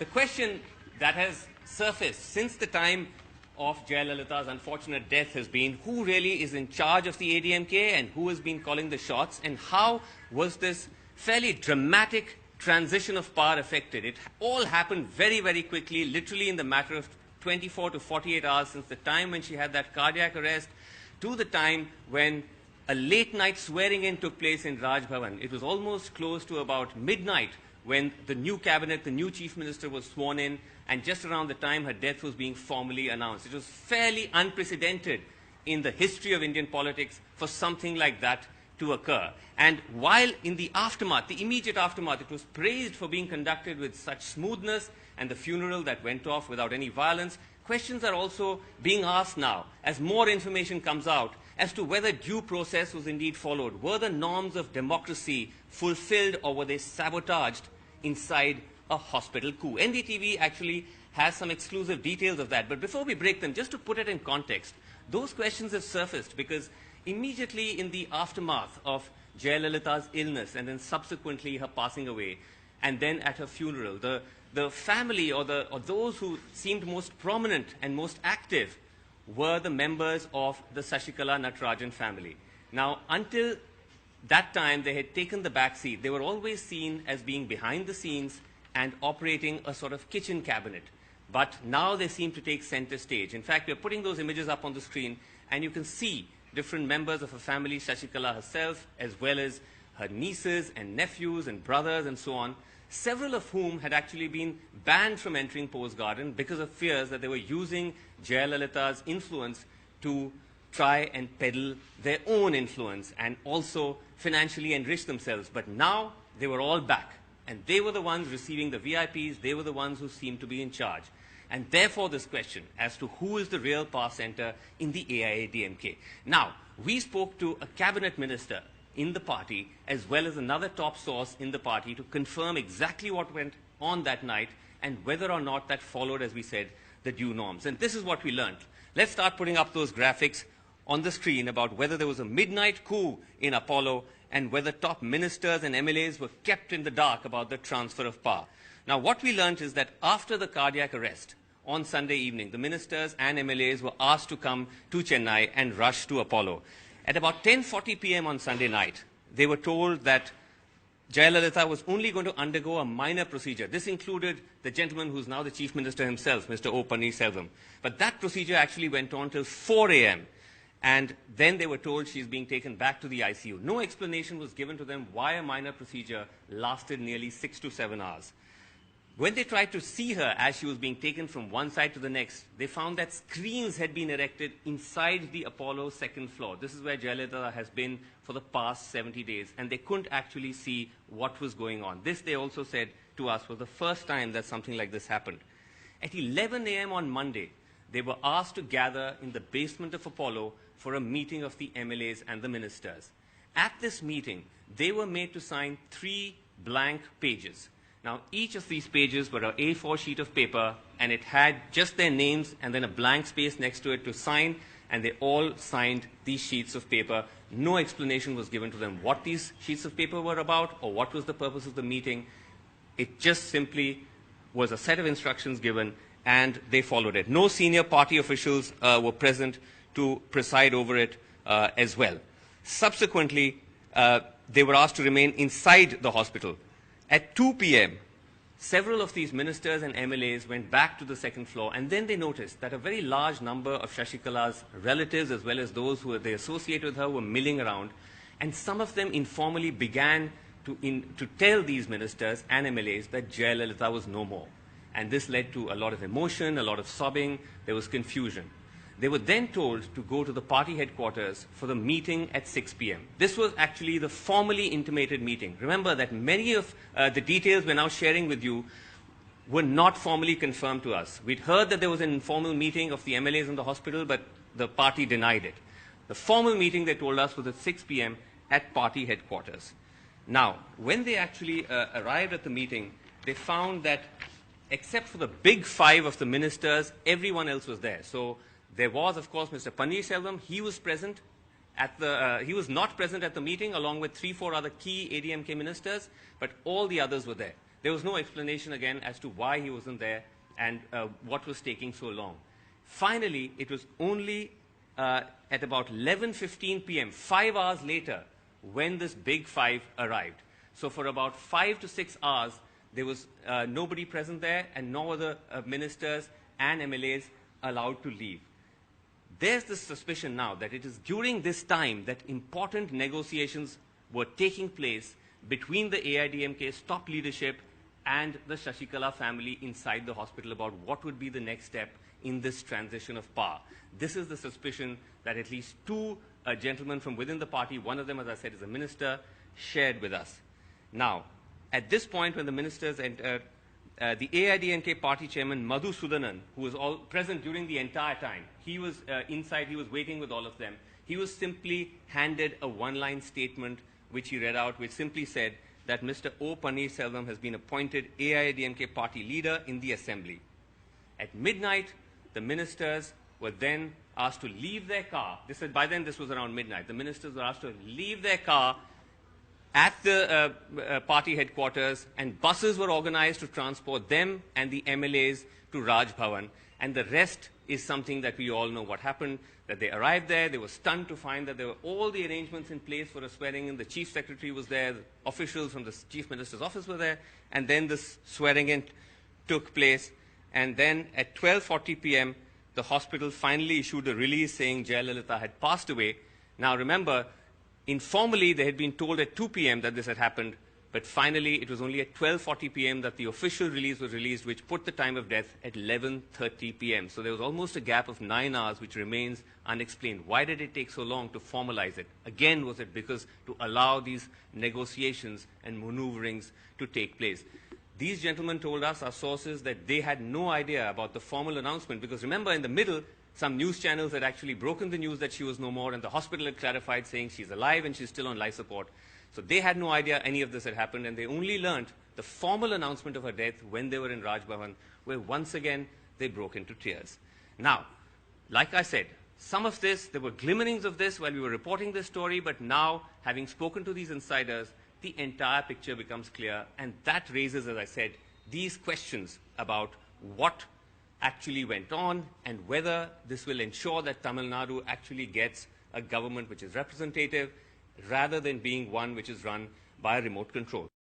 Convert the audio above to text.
the question that has surfaced since the time of Jayalalitha's unfortunate death has been who really is in charge of the ADMK and who has been calling the shots, and how was this fairly dramatic transition of power effected. It all happened very, very quickly, literally in the matter of 24 to 48 hours since the time when she had that cardiac arrest to the time when a late night swearing in took place in Raj Bhavan. It was almost close to about midnight when the new cabinet, the new chief minister was sworn in, and just around the time her death was being formally announced. It was fairly unprecedented in the history of Indian politics for something like that to occur. And while in the aftermath, the immediate aftermath, it was praised for being conducted with such smoothness and the funeral that went off without any violence, questions are also being asked now as more information comes out as to whether due process was indeed followed. Were the norms of democracy fulfilled, or were they sabotaged inside a hospital coup? NDTV actually has some exclusive details of that. But before we break them, just to put it in context, those questions have surfaced because immediately in the aftermath of Jayalalitha's illness and then subsequently her passing away, and then at her funeral, the family or those who seemed most prominent and most active were the members of the Sashikala Natarajan family. Now, until that time, they had taken the back seat. They were always seen as being behind the scenes and operating a sort of kitchen cabinet. But now they seem to take center stage. In fact, we're putting those images up on the screen, and you can see different members of her family, Shashikala herself, as well as her nieces and nephews and brothers and so on, several of whom had actually been banned from entering Pose Garden because of fears that they were using Jayalalitha's influence to try and peddle their own influence and also financially enrich themselves. But now they were all back, and they were the ones receiving the VIPs, they were the ones who seemed to be in charge. And therefore this question as to who is the real power center in the AIADMK. Now, we spoke to a cabinet minister in the party as well as another top source in the party to confirm exactly what went on that night and whether or not that followed, as we said, the due norms. And this is what we learned. Let's start putting up those graphics on the screen about whether there was a midnight coup in Apollo and whether top ministers and MLAs were kept in the dark about the transfer of power. Now, what we learned is that after the cardiac arrest on Sunday evening, the ministers and MLAs were asked to come to Chennai and rush to Apollo. At about 10:40 p.m. on Sunday night, they were told that Jayalalitha was only going to undergo a minor procedure. This included the gentleman who's now the chief minister himself, Mr. O. Pannirselvam. But that procedure actually went on till 4 a.m. And then they were told she's being taken back to the ICU. No explanation was given to them why a minor procedure lasted nearly 6 to 7 hours. When they tried to see her as she was being taken from one side to the next, they found that screens had been erected inside the Apollo second floor. This is where Jayalalitha has been for the past 70 days, and they couldn't actually see what was going on. This, they also said to us, was the first time that something like this happened. At 11 a.m. on Monday, they were asked to gather in the basement of Apollo for a meeting of the MLAs and the ministers. At this meeting, they were made to sign 3 blank pages. Now, each of these pages were an A4 sheet of paper, and it had just their names and then a blank space next to it to sign, and they all signed these sheets of paper. No explanation was given to them what these sheets of paper were about or what was the purpose of the meeting. It just simply was a set of instructions given, and they followed it. No senior party officials were present to preside over it as well. Subsequently, they were asked to remain inside the hospital. At 2 p.m., several of these ministers and MLAs went back to the second floor, and then they noticed that a very large number of Shashikala's relatives, as well as those who they associated with her, were milling around, and some of them informally began to tell these ministers and MLAs that Jayalalitha was no more. And this led to a lot of emotion, a lot of sobbing, there was confusion. They were then told to go to the party headquarters for the meeting at 6 p.m. This was actually the formally intimated meeting. Remember that many of the details we're now sharing with you were not formally confirmed to us. We'd heard that there was an informal meeting of the MLAs in the hospital, but the party denied it. The formal meeting, they told us, was at 6 p.m. at party headquarters. Now, when they actually arrived at the meeting, they found that except for the big 5 of the ministers, everyone else was there. So there was, of course, Mr. Pannirselvam. He was present at he was not present at the meeting, along with 3-4 other key ADMK ministers, but all the others were there. There was no explanation again as to why he wasn't there and what was taking so long. Finally, it was only at about 11:15 p.m., 5 hours later, when this big five arrived. So for about 5 to 6 hours, there was nobody present there and no other ministers and MLAs allowed to leave. There's this suspicion now that it is during this time that important negotiations were taking place between the AIDMK's top leadership and the Shashikala family inside the hospital about what would be the next step in this transition of power. This is the suspicion that at least two gentlemen from within the party, one of them, as I said, is a minister, shared with us. Now, at this point when the ministers entered, the AIDMK party chairman, Madhu Sudanan, who was all present during the entire time, he was inside, he was waiting with all of them. He was simply handed a one-line statement which he read out, which simply said that Mr. O. Pannirselvam has been appointed AIDMK party leader in the assembly. At midnight, the ministers were then asked to leave their car. By then this was around midnight. The ministers were asked to leave their car at the party headquarters, and buses were organized to transport them and the MLAs to Raj Bhavan. And the rest is something that we all know what happened, that they arrived there, they were stunned to find that there were all the arrangements in place for a swearing-in. The chief secretary was there, the officials from the chief minister's office were there, and then this swearing-in took place. And then at 12:40 p.m., the hospital finally issued a release saying Jayalalitha had passed away. Now remember, informally they had been told at 2 p.m. that this had happened, but finally it was only at 12:40 p.m. that the official release was released, which put the time of death at 11:30 p.m. So there was almost a gap of 9 hours, which remains unexplained. Why did it take so long to formalize it? Again, was it because to allow these negotiations and maneuverings to take place? These gentlemen told us, our sources, that they had no idea about the formal announcement, because remember, in the middle, some news channels had actually broken the news that she was no more, and the hospital had clarified saying she's alive and she's still on life support. So they had no idea any of this had happened, and they only learned the formal announcement of her death when they were in Raj Bhavan, where once again they broke into tears. Now, like I said, some of this, there were glimmerings of this while we were reporting this story, but now, having spoken to these insiders, the entire picture becomes clear, and that raises, as I said, these questions about what actually went on and whether this will ensure that Tamil Nadu actually gets a government which is representative rather than being one which is run by remote control.